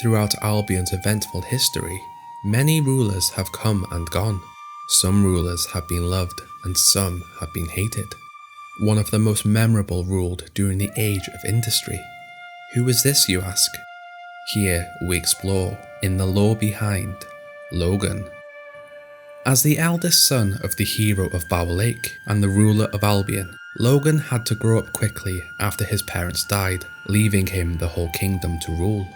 Throughout Albion's eventful history, many rulers have come and gone. Some rulers have been loved and some have been hated. One of the most memorable ruled during the Age of Industry. Who is this, you ask? Here we explore in the lore behind Logan. As the eldest son of the hero of Bower Lake and the ruler of Albion, Logan had to grow up quickly after his parents died, leaving him the whole kingdom to rule.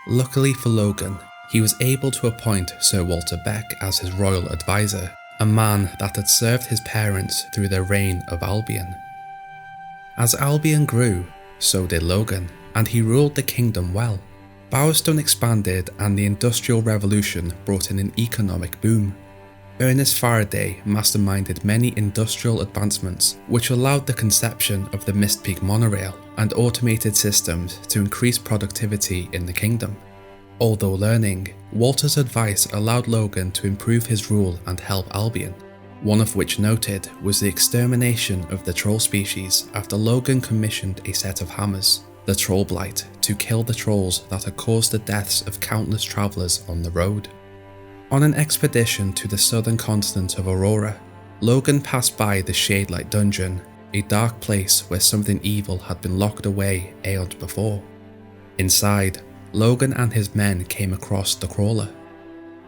Luckily for Logan, he was able to appoint Sir Walter Beck as his royal advisor, a man that had served his parents through their reign of Albion. As Albion grew, so did Logan, and he ruled the kingdom well. Bowerstone expanded and the Industrial Revolution brought in an economic boom. Ernest Faraday masterminded many industrial advancements which allowed the conception of the Mist Peak monorail and automated systems to increase productivity in the kingdom. Although learning, Walter's advice allowed Logan to improve his rule and help Albion, one of which noted was the extermination of the troll species after Logan commissioned a set of hammers, the Troll Blight, to kill the trolls that had caused the deaths of countless travellers on the road. On an expedition to the southern continent of Aurora, Logan passed by the Shadelight Dungeon, a dark place where something evil had been locked away aeons before. Inside, Logan and his men came across the Crawler.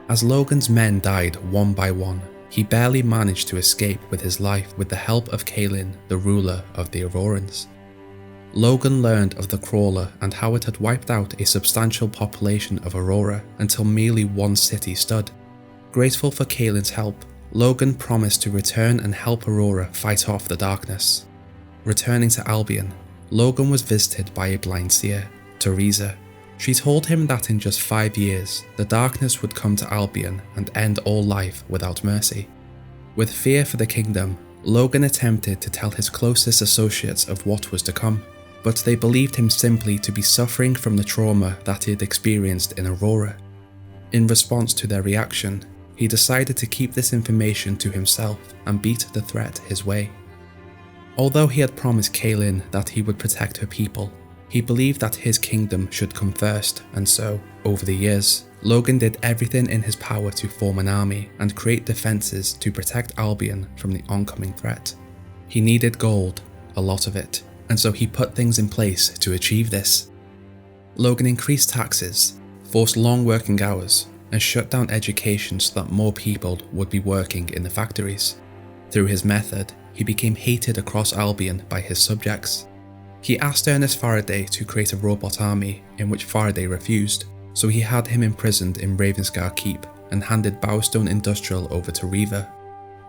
As Logan's men died one by one, he barely managed to escape with his life with the help of Kaelin, the ruler of the Aurorans. Logan learned of the Crawler and how it had wiped out a substantial population of Aurora until merely one city stood. Grateful for Kaelin's help, Logan promised to return and help Aurora fight off the darkness. Returning to Albion, Logan was visited by a blind seer, Teresa. She told him that in just 5 years, the darkness would come to Albion and end all life without mercy. With fear for the kingdom, Logan attempted to tell his closest associates of what was to come, but they believed him simply to be suffering from the trauma that he had experienced in Aurora. In response to their reaction, he decided to keep this information to himself and beat the threat his way. Although he had promised Kaelin that he would protect her people, he believed that his kingdom should come first, and so, over the years, Logan did everything in his power to form an army and create defences to protect Albion from the oncoming threat. He needed gold, a lot of it, and so he put things in place to achieve this. Logan increased taxes, forced long working hours, and shut down education so that more people would be working in the factories. Through his method, he became hated across Albion by his subjects. He asked Ernest Faraday to create a robot army, in which Faraday refused, so he had him imprisoned in Ravenscar Keep and handed Bowerstone Industrial over to Reaver.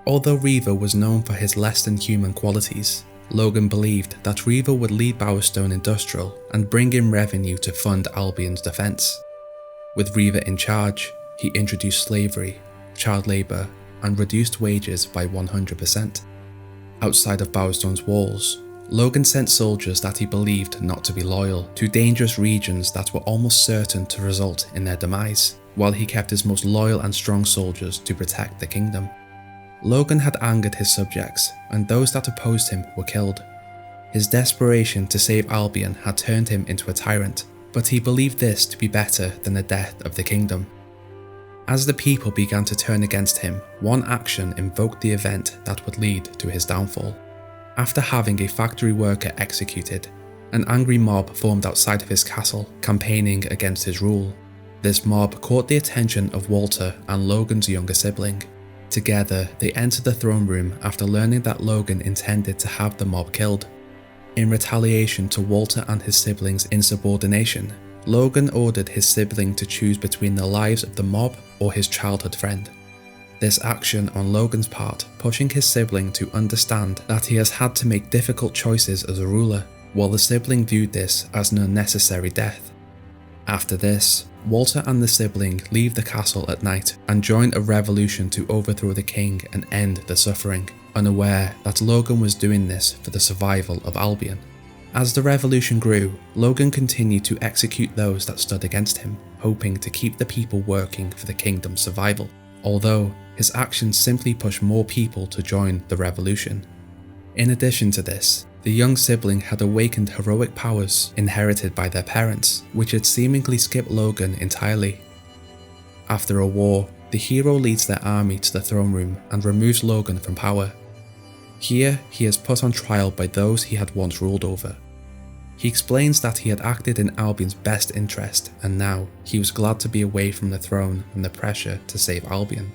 Although Reaver was known for his less than human qualities, Logan believed that Reaver would lead Bowerstone Industrial and bring in revenue to fund Albion's defence. With Reaver in charge, he introduced slavery, child labour, and reduced wages by 100%. Outside of Bowerstone's walls, Logan sent soldiers that he believed not to be loyal to dangerous regions that were almost certain to result in their demise, while he kept his most loyal and strong soldiers to protect the kingdom. Logan had angered his subjects, and those that opposed him were killed. His desperation to save Albion had turned him into a tyrant, but he believed this to be better than the death of the kingdom. As the people began to turn against him, one action invoked the event that would lead to his downfall. After having a factory worker executed, an angry mob formed outside of his castle, campaigning against his rule. This mob caught the attention of Walter and Logan's younger sibling. Together, they entered the throne room after learning that Logan intended to have the mob killed. In retaliation to Walter and his siblings' insubordination, Logan ordered his sibling to choose between the lives of the mob or his childhood friend. This action on Logan's part pushing his sibling to understand that he has had to make difficult choices as a ruler, while the sibling viewed this as an unnecessary death. After this, Walter and the sibling leave the castle at night and join a revolution to overthrow the king and end the suffering, unaware that Logan was doing this for the survival of Albion. As the revolution grew, Logan continued to execute those that stood against him, hoping to keep the people working for the kingdom's survival, although his actions simply pushed more people to join the revolution. In addition to this, The young sibling had awakened heroic powers inherited by their parents, which had seemingly skipped Logan entirely. After a war, the hero leads their army to the throne room and removes Logan from power. Here, he is put on trial by those he had once ruled over. He explains that he had acted in Albion's best interest, and now he was glad to be away from the throne and the pressure to save Albion.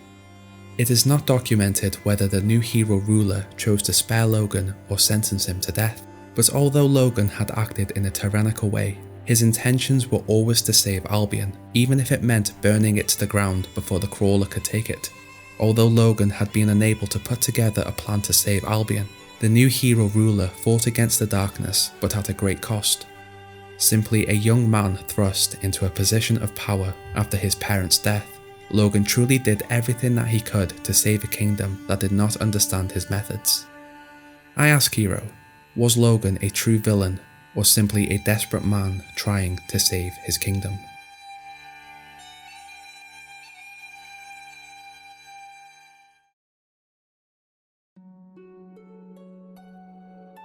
It is not documented whether the new hero ruler chose to spare Logan or sentence him to death, but although Logan had acted in a tyrannical way, his intentions were always to save Albion, even if it meant burning it to the ground before the crawler could take it. Although Logan had been unable to put together a plan to save Albion, the new hero ruler fought against the darkness, but at a great cost. Simply a young man thrust into a position of power after his parents' death, Logan truly did everything that he could to save a kingdom that did not understand his methods. I ask Hero, was Logan a true villain or simply a desperate man trying to save his kingdom?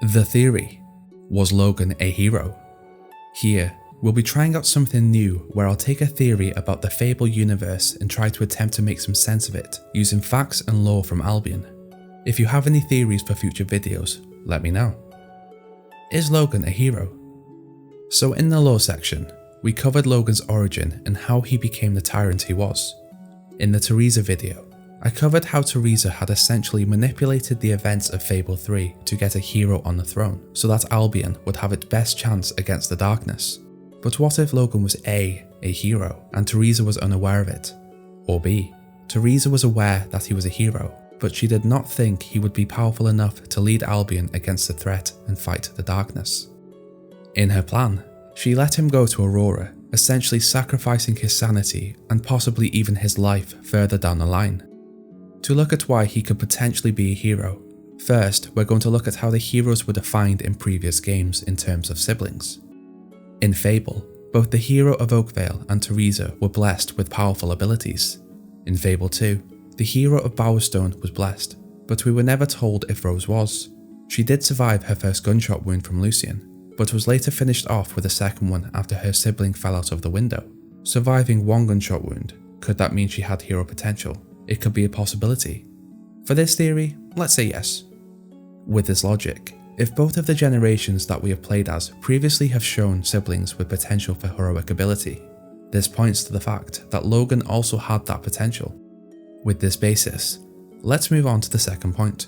The theory. Was Logan a hero? Here, we'll be trying out something new where I'll take a theory about the Fable universe and try to attempt to make some sense of it using facts and lore from Albion. If you have any theories for future videos, let me know. Is Logan a hero? So in the lore section, we covered Logan's origin and how he became the tyrant he was. In the Teresa video, I covered how Teresa had essentially manipulated the events of Fable 3 to get a hero on the throne, so that Albion would have its best chance against the darkness. But what if Logan was A hero, and Teresa was unaware of it? Or B, Teresa was aware that he was a hero, but she did not think he would be powerful enough to lead Albion against the threat and fight the darkness. In her plan, she let him go to Aurora, essentially sacrificing his sanity and possibly even his life further down the line. To look at why he could potentially be a hero, first we're going to look at how the heroes were defined in previous games in terms of siblings. In Fable, both the hero of Oakvale and Teresa were blessed with powerful abilities. In Fable 2, the hero of Bowerstone was blessed, but we were never told if Rose was. She did survive her first gunshot wound from Lucian, but was later finished off with a second one after her sibling fell out of the window. Surviving one gunshot wound, could that mean she had hero potential? It could be a possibility. For this theory, let's say yes. With this logic, if both of the generations that we have played as previously have shown siblings with potential for heroic ability, this points to the fact that Logan also had that potential. With this basis, let's move on to the second point.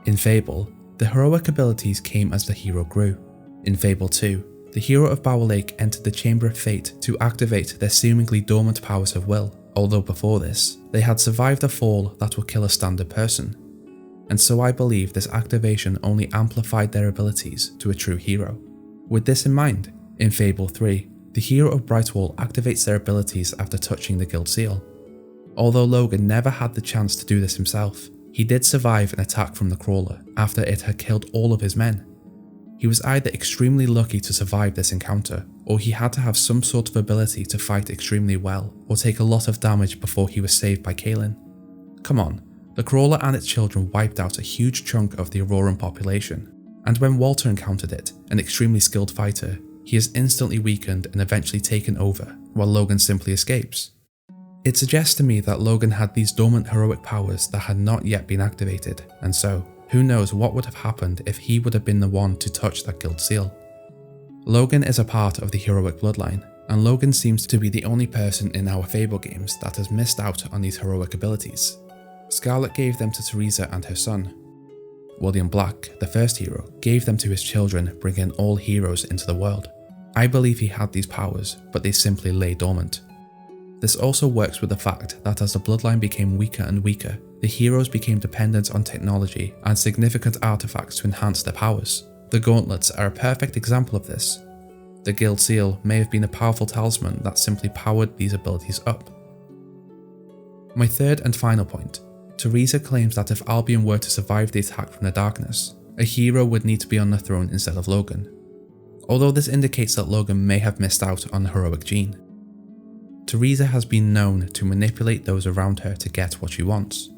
In Fable, the heroic abilities came as the hero grew. In Fable 2, the hero of Bower Lake entered the Chamber of Fate to activate their seemingly dormant powers of will, although before this, they had survived a fall that would kill a standard person. And so I believe this activation only amplified their abilities to a true hero. With this in mind, in Fable 3, the hero of Brightwall activates their abilities after touching the guild seal. Although Logan never had the chance to do this himself, he did survive an attack from the crawler after it had killed all of his men. He was either extremely lucky to survive this encounter, or he had to have some sort of ability to fight extremely well or take a lot of damage before he was saved by Kaelin. Come on, the crawler and its children wiped out a huge chunk of the Auroran population, and when Walter encountered it, an extremely skilled fighter, he is instantly weakened and eventually taken over, while Logan simply escapes. It suggests to me that Logan had these dormant heroic powers that had not yet been activated, and so, who knows what would have happened if he would have been the one to touch that guild seal. Logan is a part of the heroic bloodline, and Logan seems to be the only person in our Fable games that has missed out on these heroic abilities. Scarlet gave them to Teresa and her son. William Black, the first hero, gave them to his children, bringing all heroes into the world. I believe he had these powers, but they simply lay dormant. This also works with the fact that as the bloodline became weaker and weaker, the heroes became dependent on technology and significant artifacts to enhance their powers. The gauntlets are a perfect example of this. The guild seal may have been a powerful talisman that simply powered these abilities up. My third and final point. Teresa claims that if Albion were to survive the attack from the darkness, a hero would need to be on the throne instead of Logan. Although this indicates that Logan may have missed out on the heroic gene. Teresa has been known to manipulate those around her to get what she wants.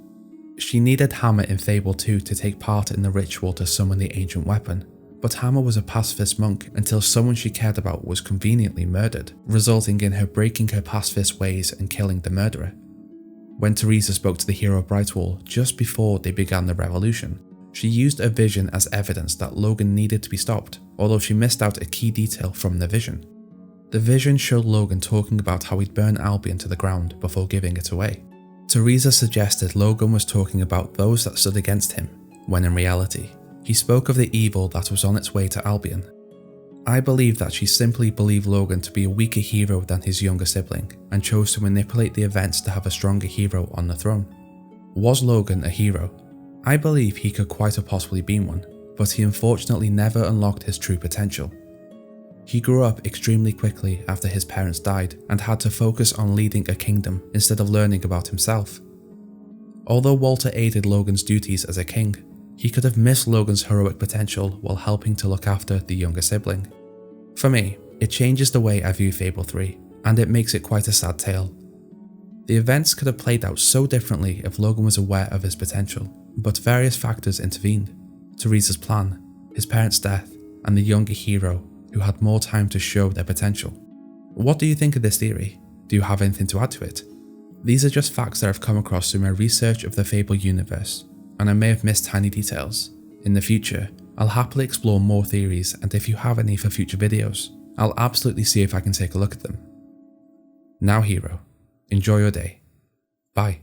She needed Hammer in Fable 2 to take part in the ritual to summon the ancient weapon, but Hammer was a pacifist monk until someone she cared about was conveniently murdered, resulting in her breaking her pacifist ways and killing the murderer. When Teresa spoke to the hero of Brightwall just before they began the revolution, she used a vision as evidence that Logan needed to be stopped, although she missed out a key detail from the vision. The vision showed Logan talking about how he'd burn Albion to the ground before giving it away. Teresa suggested Logan was talking about those that stood against him, when in reality, he spoke of the evil that was on its way to Albion. I believe that she simply believed Logan to be a weaker hero than his younger sibling and chose to manipulate the events to have a stronger hero on the throne. Was Logan a hero? I believe he could quite have possibly been one, but he unfortunately never unlocked his true potential. He grew up extremely quickly after his parents died and had to focus on leading a kingdom instead of learning about himself. Although Walter aided Logan's duties as a king, he could have missed Logan's heroic potential while helping to look after the younger sibling. For me, it changes the way I view Fable 3, and it makes it quite a sad tale. The events could have played out so differently if Logan was aware of his potential, but various factors intervened. Teresa's plan, his parents' death, and the younger hero who had more time to show their potential. What do you think of this theory? Do you have anything to add to it? These are just facts that I've come across through my research of the Fable universe, and I may have missed tiny details. In the future, I'll happily explore more theories, and if you have any for future videos, I'll absolutely see if I can take a look at them. Now hero, enjoy your day. Bye.